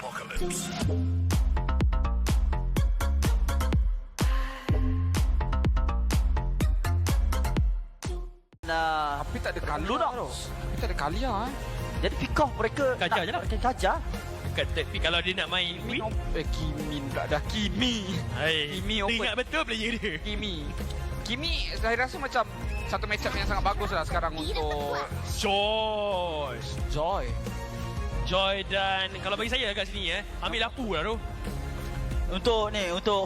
Tapi tak ada Kalia tau. Tapi tak ada Kalia Jadi pick off mereka Kajar je lah. Kajar. Tapi kalau dia nak main Win, Kimi tak ada Kimi. Kimi dia open. ingat betul player dia. Kimi saya rasa macam satu matchup yang sangat bagus lah sekarang untuk Joy dan kalau bagi saya kat sini ambil lapu lah tu. Untuk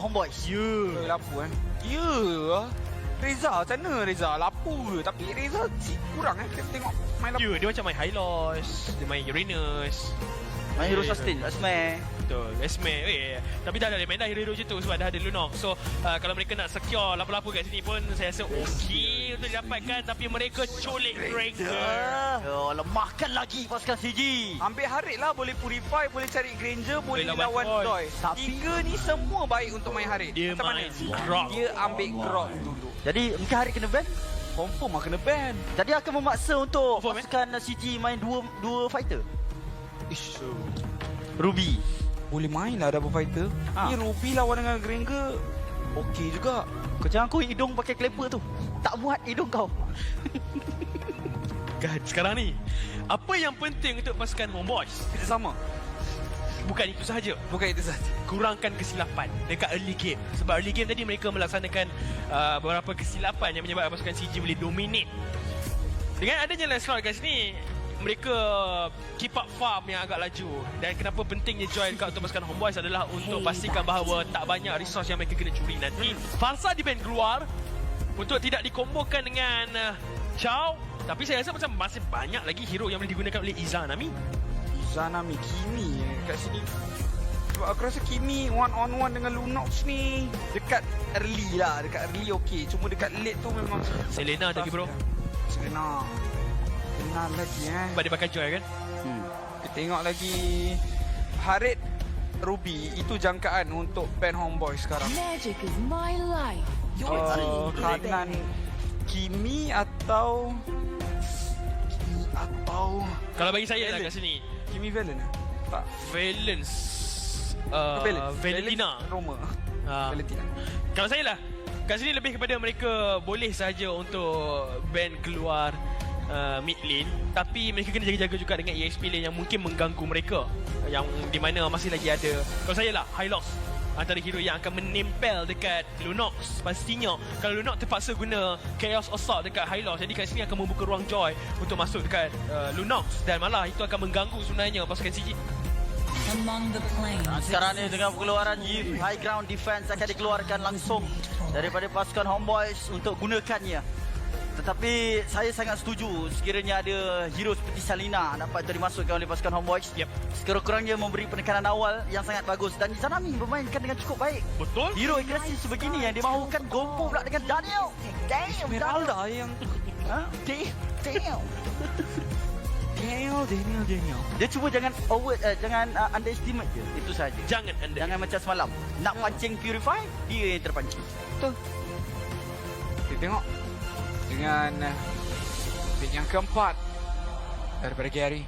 Homeboys. Lapu Ya Reza macam mana Reza? Lapu ke? Tapi Reza kurang kita tengok main lapu. Dia macam main High Loss, dia main Uranus. Main Hero Sustain, Asme. Betul, Esme. Tapi dah ada main dah hero-hero macam tu sebab dah ada Lunox. So kalau mereka nak secure lapu-lapu kat sini pun saya rasa okey untuk didapatkan, tapi mereka colek Granger. Lemahkan lagi pasukan CG. Ambil Harit lah, boleh purify, boleh cari Granger, boleh lawan lawan Joy. Joy. Tiga ni semua baik untuk main Harit. Dia Macam main mana? Grok. Dia ambil Grok dulu. Jadi mungkin hari kena ban. Confirm lah kena ban. Jadi akan memaksa untuk Confirm, pasukan CG main dua fighter. Ish. Ruby. Boleh main lah double fighter. Ni Ruby lawan dengan Granger. Okey juga. Kau jangan kau hidung pakai clapper tu. Tak muat hidung kau. Kan sekarang ni apa yang penting untuk pasukan Homeboys? Kita sama. Bukan itu sahaja. Bukan itu saja. Kurangkan kesilapan dekat early game. Sebab early game tadi mereka melaksanakan beberapa kesilapan yang menyebabkan pasukan CG boleh dominate. Dengan adanya Lancelot kat sini, mereka keep up farm yang agak laju. Dan kenapa pentingnya join kat untuk pasukan Homeboys adalah untuk pastikan bahawa tak banyak resource yang mereka kena curi nanti. Farsa di band keluar untuk tidak dikombokan dengan Chow. Tapi saya rasa macam masih banyak lagi hero yang boleh digunakan oleh Izanami. Izanami, Kimi kat sini. Sebab aku rasa Kimi one on one dengan Lunox ni dekat early lah. Dekat early okey. Cuma dekat late tu memang Selena lagi bro. Selena lagi Sebab dia pakai Joy kan. Kita tengok lagi Harit Ruby. Itu jangkaan untuk band Homeboy sekarang. Magic is my life. Kanan Kimi atau Kalau bagi saya lah kat sini, Kimi Valen tak Valence Valentina. Roma. Ah. Valentina. Kalau saya lah kat sini lebih kepada mereka boleh saja untuk ban keluar mid lane, tapi mereka kena jaga-jaga juga dengan EXP lane yang mungkin mengganggu mereka, yang di mana masih lagi ada, kalau saya lah, High Loss antara hero yang akan menempel dekat Lunox. Pastinya kalau Lunox terpaksa guna Chaos Assault dekat High Loss, jadi kat sini akan membuka ruang Joy untuk masuk dekat Lunox, dan malah itu akan mengganggu sebenarnya pasukan CG. Among the planes. Sekarang ni dengan pengeluaran high ground defense akan dikeluarkan langsung daripada pasukan Homeboys untuk gunakannya. Tetapi saya sangat setuju sekiranya ada hero seperti Salina dapat dimasukkan oleh pasukan Homeboys. Sekurang-kurangnya memberi penekanan awal yang sangat bagus, dan Izanami bermainkan dengan cukup baik. Betul. Hero agresif sebegini yang dimahukan Golpo pula dengan Daniel. Damn, Esmeralda yang Damn. Daniel. Dia cuba jangan jangan underestimate je. Itu saja. Jangan anda. Jangan macam semalam. Nak pancing Purify, dia yang terpancing. Betul. Kita tengok dengan pick yang keempat daripada Gary.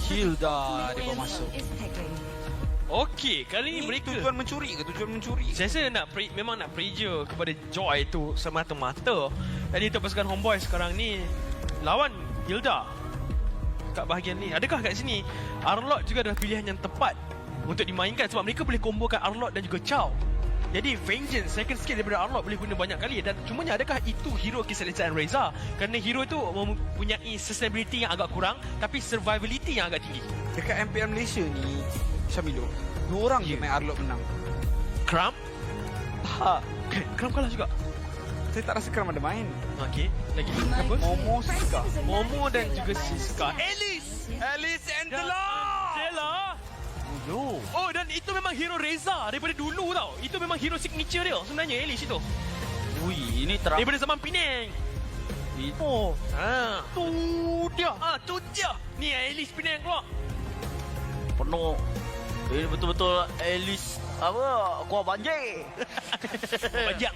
Hilda dia bawa masuk. Okey, kali ni mereka Tujuan mencuri ke? Tujuan mencuri. saya rasa memang nak pressure kepada Joy tu semata-mata. Jadi untuk pasukan Homeboy sekarang ni lawan Hilda kat bahagian ni. Adakah kat sini Arlott juga adalah pilihan yang tepat untuk dimainkan, sebab mereka boleh kombokan Arlott dan juga Chow. Jadi Vengeance second skill daripada Arlott boleh guna banyak kali, dan cumanya adakah itu hero keselesaan Reza? Kerana hero tu mempunyai sustainability yang agak kurang, tapi survivability yang agak tinggi. Dekat MPL Malaysia ni, Syamilo, 2 orang je main Arlott menang. Crump? Tak. Crump kalah juga. Saya tak rasa Kram ada main. Okey, lagi apa? Momo Siska. Momo dan juga Siska. Alice Angela. Oh, dan itu memang hero Reza daripada dulu tau. Itu memang hero signature dia sebenarnya, Alice itu. Ui, ini terang. Daripada zaman Penang. Oh, Tu dia. Ni Alice Penang keluar. penuh. Ini betul-betul Alice apa? Kuah banjir. Banyak.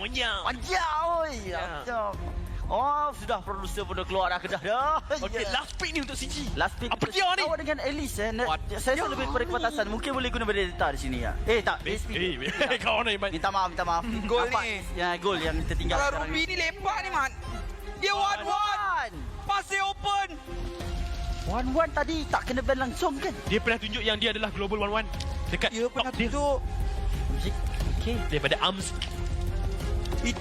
Banjir oi. Ya. Macam Oh, sudah producer pun dah keluar dah kedah dah. Okey, Ya. last pick ni untuk CG. Last pick Apa dia ni? Awak dengan Alice What? Saya rasa lebih kepada kepatasan. Mungkin boleh guna Benedetta di sini ya. Tak, DSP. Kau ni man. Minta maaf. Gol Nampak ni. Ya, gol yang tertinggal Kalau sekarang Ruby ni lepak ni, Mat. Dia 1-1. Pasir open. 1-1 tadi tak kena ban langsung kan? Dia pernah tunjuk yang dia adalah Global 1-1 dekat Dia pernah top dia tunjuk. Okey. daripada ARMS.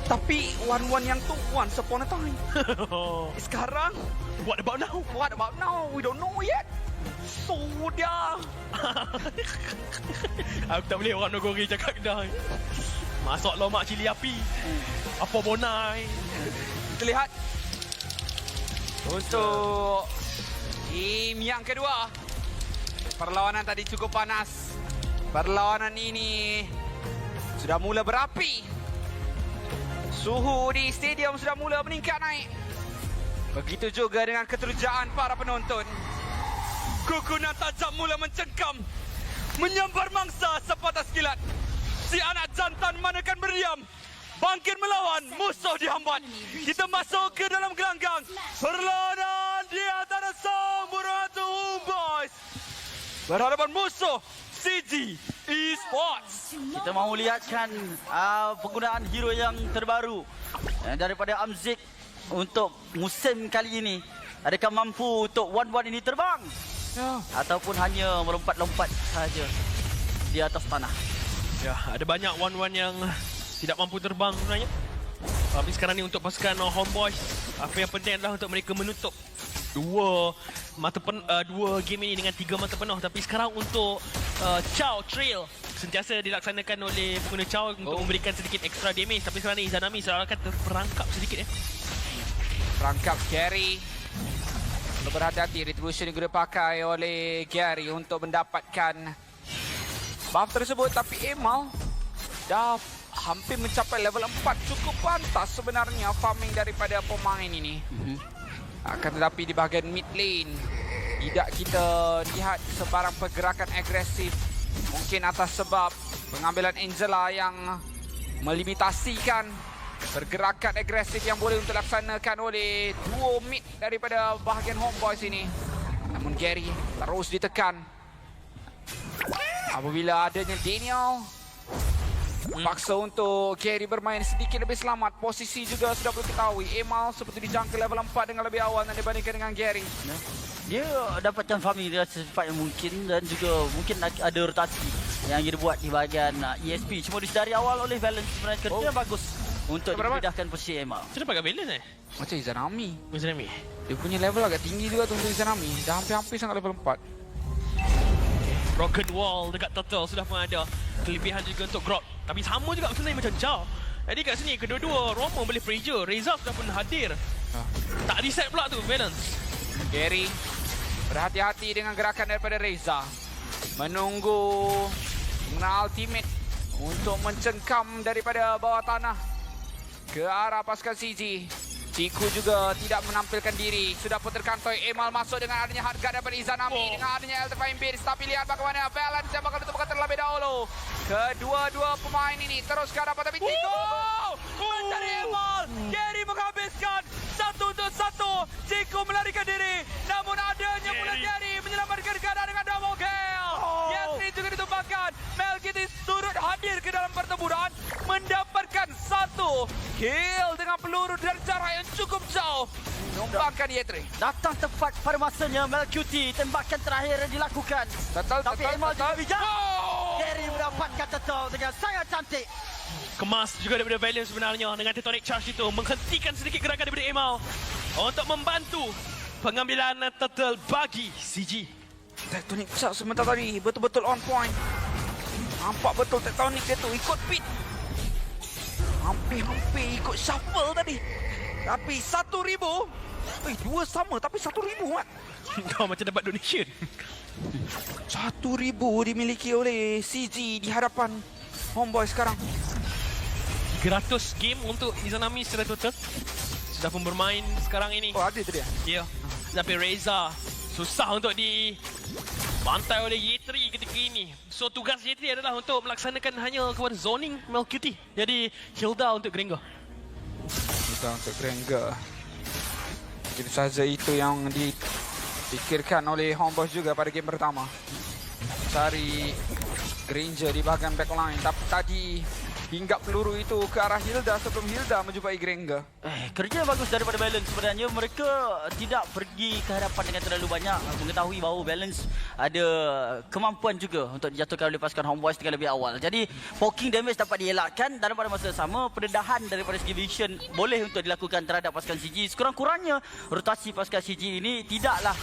Tapi 1-1 yang tu once upon a time. Sekarang, What about now? what about now? We don't know yet. Sudah. Aku tak boleh orang Nogori cakap dah. Masak lomak cili api. Apa bonai? Kita lihat. Untuk game yang kedua. Perlawanan tadi cukup panas. Perlawanan ini sudah mula berapi. Suhu di stadium sudah mula meningkat naik. Begitu juga dengan keterujaan para penonton. Kukunan tajam mula mencengkam. Menyambar mangsa sepatah kilat. Si anak jantan manakan berdiam. Bangkit melawan, musuh dihambat. Kita masuk ke dalam gelanggang. Perlawanan di antara sang burung hantu Homeboyz berhadapan musuh CG Esports. Kita mahu lihatkan penggunaan hero yang terbaru daripada Amzik untuk musim kali ini. Adakah mampu untuk 1-1 ini terbang? Ya. Ataupun hanya melompat-lompat saja di atas tanah? Ya, ada banyak 1-1 yang tidak mampu terbang sebenarnya. Tapi sekarang ni untuk pasukan Homeboyz, apa yang penting adalah untuk mereka menutup dua game ini dengan 3 mata penuh. Tapi sekarang untuk Chow Trail sentiasa dilaksanakan oleh pengguna Chow untuk memberikan sedikit extra damage. Tapi sekarang ni Izanami seakan terperangkap sedikit. Perangkap Gary. Perlu berhati-hati, retribution yang dipakai oleh Gary untuk mendapatkan buff tersebut. Tapi Emal dah hampir mencapai level 4. Cukup pantas sebenarnya farming daripada pemain ini. Akan tetapi di bahagian mid lane tidak kita lihat sebarang pergerakan agresif. Mungkin atas sebab pengambilan Angela yang melimitasikan pergerakan agresif yang boleh untuk dilaksanakan oleh duo mid daripada bahagian Homeboyz ini. Namun Gary terus ditekan. Apabila adanya Daniel, paksa untuk Gary bermain sedikit lebih selamat. Posisi juga sudah boleh ketahui. Emal seperti dijangka level 4 dengan lebih awal dibandingkan dengan Gary. Dia dapatkan farming dia secepat yang mungkin dan juga mungkin ada rotasi yang dia buat di bahagian ESP. Cuma dari awal oleh balance sebenarnya kerja bagus untuk dipindahkan posisi Emal. Sudah pakai balance Macam Izanami. Izanami. Dia punya level agak tinggi juga tu untuk Izanami. Dah hampir-hampir sangat level 4. Broken wall dekat Turtle sudah pun ada. Kelebihan juga untuk Grot. Tapi sama juga sebenarnya macam Chow. Jadi kat sini kedua-dua Romo boleh pressure. Reza sudah pun hadir. Tak reset pula tu balance. Gary berhati-hati dengan gerakan daripada Reza. Menunggu mengenal ultimate untuk mencengkam daripada bawah tanah ke arah pasukan CG. Ciku juga tidak menampilkan diri. Sudah pun terkantoi. Emal masuk dengan adanya hard guard daripada Izanami. Dengan adanya Elterfine Beats. Tapi lihat bagaimana balance yang bakal ditemukan terlebih dahulu. Kedua-dua pemain ini terus ke arah tapi Ciku mencari Emal. Gary menghabiskan 1-1. Ciku melarikan diri. Namun adanya pula Gary menyelamatkan keadaan dengan double kill. Yasri juga ditumpahkan. Melkitis turut hadir ke dalam pertempuran. Mendapatkan 1 kill dengan peluru dari jarak yang cukup jauh. Numpangkan Yetri. Datang tepat pada masanya Melcuti. Tembakan terakhir yang dilakukan. Tapi Emal juga bijak. Gary mendapatkan Turtle dengan sangat cantik. Kemas juga daripada balance sebenarnya dengan Tectonic Charge itu. Menghentikan sedikit gerakan daripada Emal untuk membantu pengambilan Turtle bagi CG. Tectonic Charge sebentar tadi betul-betul on point. Nampak betul Tectonic dia tu ikut beat. Hampir-hampir ikut shuffle tadi. Tapi 1,000. Dua sama tapi 1,000 Mat. Kau macam dapat donation. 1,000 dimiliki oleh CG di hadapan Homeboyz sekarang. 300 game untuk Izanami secara total. Sudah pun bermain sekarang ini. Oh ada tu dia. Ya. Tapi Reza susah untuk dibantai oleh Yetri ketika ini. So tugas Yetri adalah untuk melaksanakan hanya kepada zoning Melcuti. Jadi Hilda untuk Grenga. Kita untuk Granger. Itu saja itu yang dipikirkan oleh Homeboys juga pada game pertama. Cari Granger di bahagian backline. Tapi tadi hinggap peluru itu ke arah Hilda sebelum Hilda menjumpai Granger. Kerja bagus daripada Balance sebenarnya. Mereka tidak pergi ke hadapan dengan terlalu banyak. Mengetahui bahawa Balance ada kemampuan juga untuk dijatuhkan oleh pasukan Homeboys dengan lebih awal. Jadi poking damage dapat dielakkan dan pada masa sama pendedahan daripada segi vision boleh untuk dilakukan terhadap pasukan CG. Sekurang-kurangnya rotasi pasukan CG ini tidaklah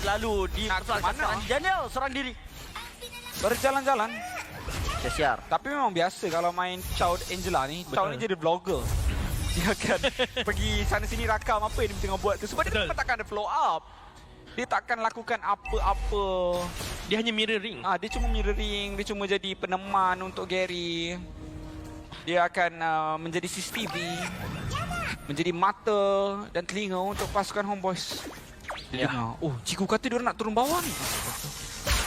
terlalu dipersoalkan. Daniel seorang diri Berjalan-jalan. Siar. Tapi memang biasa kalau main Chow Angela ni. Chow ni jadi vlogger. Dia akan pergi sana sini rakam apa yang dia tengah buat tu. Sebab dia memang takkan ada flow up. Dia takkan lakukan apa-apa. Dia hanya mirroring. Dia cuma mirroring. Dia cuma jadi peneman untuk Gary. Dia akan menjadi CCTV. Menjadi mata dan telinga untuk pasukan Homeboys. Ya. Oh, Ciku kata dia nak turun bawah ni.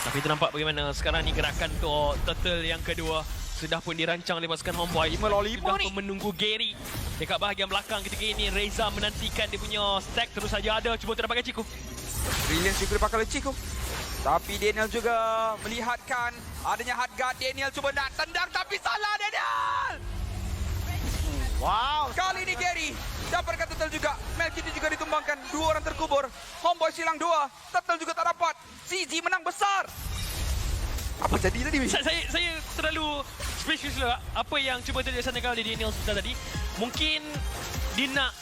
Tapi itu nampak bagaimana sekarang ni gerakan untuk turtle yang kedua sudah pun dirancang oleh pasukan Homeboys. 5 lawan 5 sudah ni. pun menunggu Gary dekat bahagian belakang ketika ini. Reza menantikan dia punya stack terus saja ada. Cuba untuk dapatkan Ciku. Brilliance juga dipakai oleh Ciku. Tapi Daniel juga melihatkan adanya hard guard. Daniel cuba nak tendang tapi salah Daniel. Wow. Kali ini Gary dapatkan Turtle juga. Melkity juga ditumbangkan. 2 orang terkubur. Homeboys hilang 2. Turtle juga tak dapat. CG menang besar. Apa jadi tadi? Saya terlalu spesius lah apa yang cuba dilaksanakan oleh Daniel sebentar tadi. Mungkin dia nak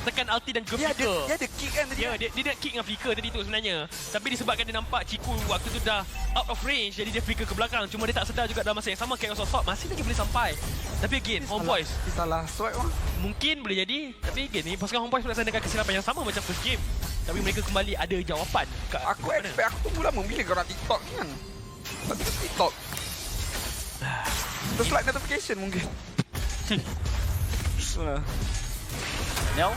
tekan ulti dan juga flicker. Dia ada kick kan tadi. Ya, dia nak kick dengan flicker tadi tu sebenarnya. Tapi disebabkan dia nampak Ciku waktu tu dah out of range, jadi dia flicker ke belakang. Cuma dia tak sedar juga dalam masa yang sama Chaos of Sword masih lagi boleh sampai. Tapi again, Homeboys Dia salah swipe mah. mungkin boleh jadi. Tapi again ni pasukan Homeboys melaksanakan kesilapan yang sama macam first game. Tapi mereka kembali ada jawapan. Aku expect aku tunggu lama bila kau nak TikTok ni kan. Tak tengok TikTok. Terus like notification mungkin. Daniel.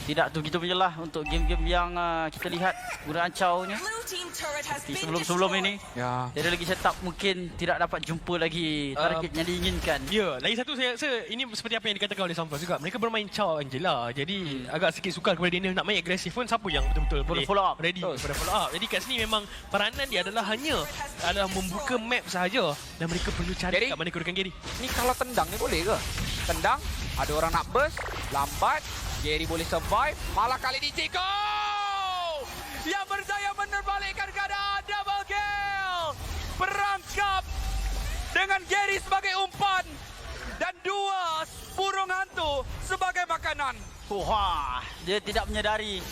Tidak tu gitu punya lah untuk game-game yang kita lihat guna ancaunya. Sebelum-sebelum ini Ya. dia ada lagi setup mungkin tidak dapat jumpa lagi target yang diinginkan. Ya, lagi satu saya ini seperti apa yang dikatakan oleh Samfas juga. Mereka bermain Chow Angela. Jadi agak sikit sukar kepada Daniel nak main agresif pun siapa yang betul-betul boleh follow up. ready pada follow up. Jadi kat sini memang peranan dia adalah membuka map sahaja dan mereka perlu cari Gary? kat mana kedudukan Gary. Ni kalau tendang ni boleh ke? Tendang, ada orang nak burst, lambat, Gary boleh survive, malah kali ini Chico yang berjaya menerbalikkan keadaan, double kill. Perangkap dengan Gary sebagai umpan dan 2 burung hantu sebagai makanan. Wah, dia tidak menyadari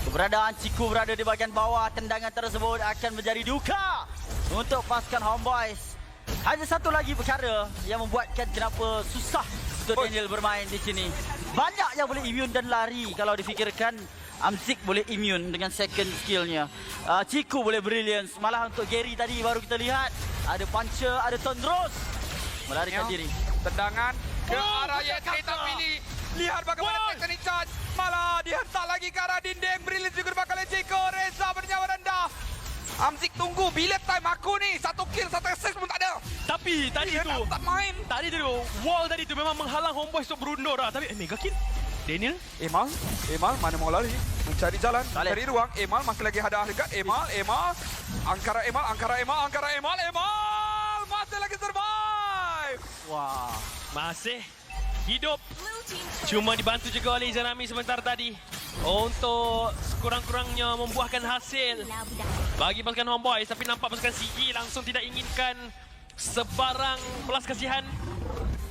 keberadaan Ciku berada di bahagian bawah. Tendangan tersebut akan menjadi duka untuk pasukan Homeboys. Hanya satu lagi perkara yang membuatkan kenapa susah untuk Daniel bermain di sini. Banyak yang boleh immune dan lari kalau difikirkan. Amzik boleh immune dengan second skillnya. Ciku boleh brilliance. Malah untuk Gary tadi baru kita lihat ada puncher, ada tendros melarikan diri. Tendangan ke arah YT tapi lihat bagaimana teknik charge. Malah dihentak lagi ke arah dinding. Brilliant juga dipakai oleh Chico. Reza bernyawa rendah. Amzik tunggu bila time aku ni. 1 kill, 1 assist pun tak ada. Tapi tadi Dia tu tak main. tadi tu wall tadi tu memang menghalang Homeboys untuk berundur lah. Tapi mega kill. Daniel Emal mana mau lari? Mencari jalan, Saleh. mencari ruang. Emal masih lagi ada dekat. Emal. Angkara Emal masih lagi survive. Wah, masih hidup. Cuma dibantu juga oleh Izanami sebentar tadi untuk sekurang-kurangnya membuahkan hasil bagi pasukan Homeboys. Tapi nampak pasukan CG langsung tidak inginkan sebarang belas kasihan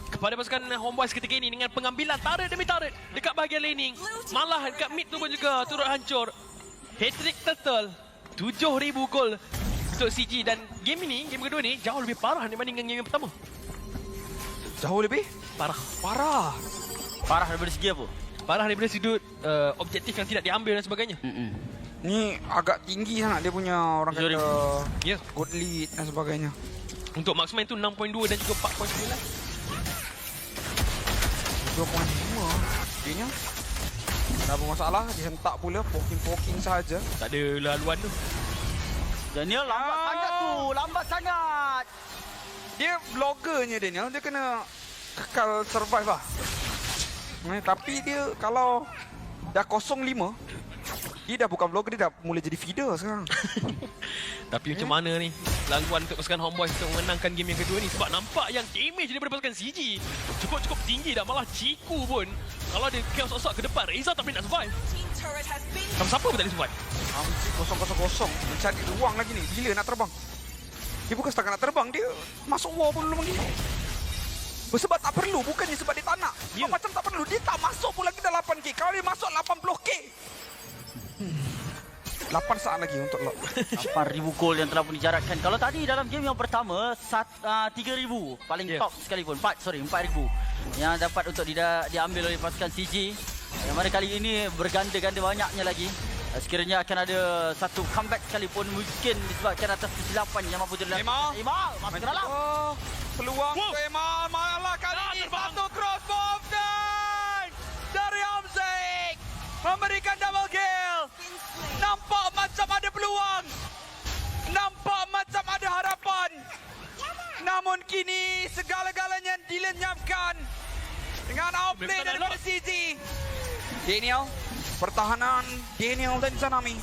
kepada pasukan Homeboys ketika ini dengan pengambilan turret demi turret dekat bahagian laning. Malah dekat mid tu pun juga turut hancur. Hat-trick Turtle, 7,000 gol untuk CG. Dan game ini, game kedua ni jauh lebih parah dibandingkan game yang pertama. Jauh lebih Parah. parah daripada segi apa? Parah daripada sudut objektif yang tidak diambil dan sebagainya. ni agak tinggi sangat dia punya orang kata Ya. good lead dan sebagainya. Untuk marksman tu 6.2 dan juga 4.9. 2.5 dia tak ada masalah, dihentak pula poking sahaja. Tak ada laluan tu. Daniel lambat sangat tu, lambat sangat. Dia vloggernya Daniel, dia kena kekal survive lah. Tapi dia kalau Dah 0-5. Dia dah bukan vlogger, dia dah mulai jadi feeder sekarang. Tapi macam mana ni laluan untuk pasukan Homeboys untuk memenangkan game yang kedua ni? Sebab nampak yang damage daripada pasukan CG cukup tinggi dah. Malah Ciku pun kalau dia chaos osok ke depan, Reza tak boleh nak survive. Siapa pun tak boleh survive. Kosong. Mencari ruang lagi ni. Bila nak terbang? Dia bukan setakat nak terbang, dia masuk war pun belum lagi. Sebab tak perlu, bukannya sebab dia tak nak. Sebab macam tak perlu, dia tak masuk pun lagi dah 8k. Kalau dia masuk 80k. 8 saat lagi untuk lock. 8,000 gol yang telah pun dijarakkan. Kalau tadi dalam game yang pertama 3,000 paling top sekalipun. 4,000 yang dapat untuk diambil oleh pasukan CG. Yang mana kali ini berganda-ganda banyaknya lagi. Sekiranya akan ada satu comeback sekalipun, mungkin disebabkan atas kesilapan yang mampu dilakukan. Emal masuk ke dalam. Peluang untuk Emal, malah kali ini satu crossbow dari Hamzik memberikan double kill. Nampak macam ada peluang, nampak macam ada harapan. Namun kini segala-galanya dilenyapkan dengan outplay daripada CG. Daniel, pertahanan Daniel dan Zanami.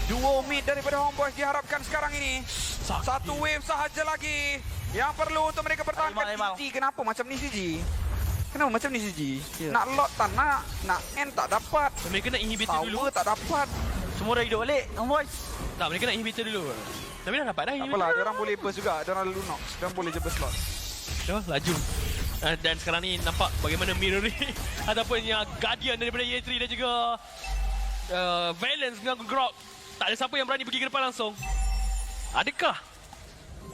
Duo mid daripada Homeboys diharapkan sekarang ini. Satu wave sahaja lagi yang perlu untuk mereka pertahankan. CG, kenapa macam ni CG? Kenapa macam ni CG? Nak lock tak nak end tak dapat. Mereka nak inhibitor dulu. Power tak dapat. Semua dah hidup balik, Homeboys. Tak, mereka nak inhibitor dulu. Tapi dah dapat dah Tak inhibitor. apalah, dia orang boleh burst juga. Dia orang lalu Nox. Dia orang boleh je burst slot. Laju. Dan sekarang ni nampak bagaimana mirroring ataupun yang Guardian daripada EA3 dan juga Valence dengan Grok. Tak ada siapa yang berani pergi ke depan langsung. Adakah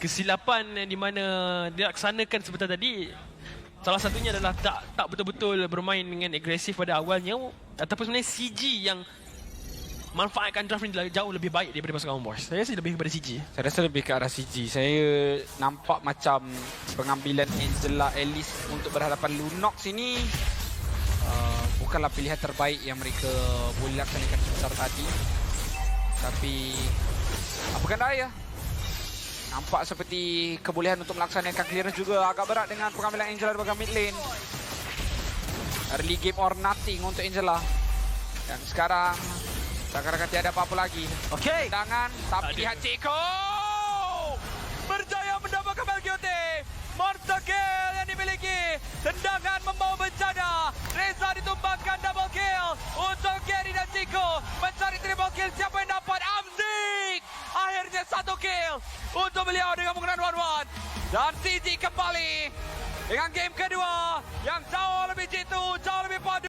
kesilapan yang di mana dilaksanakan sebentar tadi? Salah satunya adalah tak betul-betul bermain dengan agresif pada awalnya, ataupun sebenarnya CG yang manfaatkan draft ni jauh lebih baik daripada pasukan Homeboys. Saya rasa lebih kepada CG. Saya rasa lebih ke arah CG. Saya nampak macam pengambilan Angela Alice untuk berhadapan Lunox ini bukanlah pilihan terbaik yang mereka boleh laksanakan sebesar tadi. Tapi apakan daya. Nampak seperti kebolehan untuk melaksanakan clearance juga agak berat dengan pengambilan Angela dari mid lane. Early game or nothing untuk Angela. Dan sekarang seakan-akan tiada apa-apa lagi. Okey. Tendangan, tapi lihat Ciko berjaya mendapatkan Belgiote. Monster kill yang dimiliki. Tendangan membawa bencana. Reza ditumbangkan double kill untuk Gary dan Ciko. Mencari triple kill, siapa yang dapat? Hamzik. Akhirnya satu kill untuk beliau dengan menggunakan 1-1. Dan CG kembali dengan game kedua yang jauh lebih jitu, jauh lebih padu.